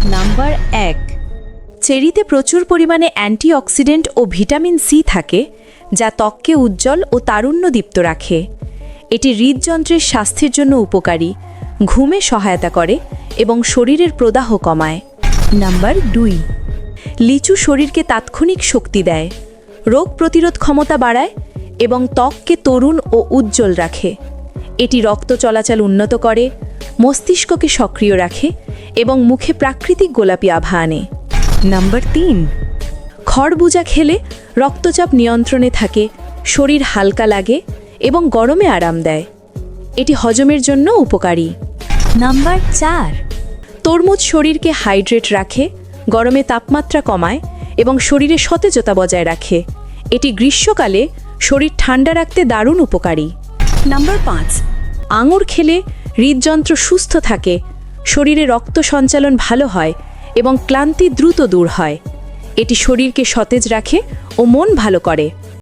Number 1। চেরিতে প্রচুর পরিমাণে antioxidant ও vitamin C থাকে, যা ত্বককে উজ্জ্বল ও তারুণ্যদীপ্ত রাখে। এটি হৃদযন্ত্রের স্বাস্থ্যের জন্য উপকারী, ঘুমে সহায়তা করে এবং শরীরের প্রদাহ কমায়। নাম্বার 2। লিচু শরীরকে তাৎক্ষণিক শক্তি দেয়, রোগ প্রতিরোধ ক্ষমতা বাড়ায় এবং ত্বককে তরুণ ও উজ্জ্বল রাখে। এটি রক্ত চলাচল উন্নত করে, মস্তিষ্ককে সক্রিয় রাখে এবং মুখে প্রাকৃতিক গোলাপি আভা আনে। নাম্বার 3। খরবুজা খেলে রক্তচাপ নিয়ন্ত্রণে থাকে, শরীর হালকা লাগে এবং গরমে আরাম দেয়। এটি হজমের জন্য উপকারী। নাম্বার 4। তরমুজ শরীরকে হাইড্রেট রাখে, গরমে তাপমাত্রা কমায় এবং শরীরে সতেজতা বজায় রাখে। এটি গ্রীষ্মকালে শরীর ঠান্ডা রাখতে দারুণ উপকারী। নাম্বার 5। আঙুর খেলে হৃদযন্ত্র সুস্থ থাকে, শরীরে রক্ত সঞ্চালন ভালো হয় এবং ক্লান্তি দ্রুত দূর হয়। এটি শরীরকে সতেজ রাখে ও মন ভালো করে।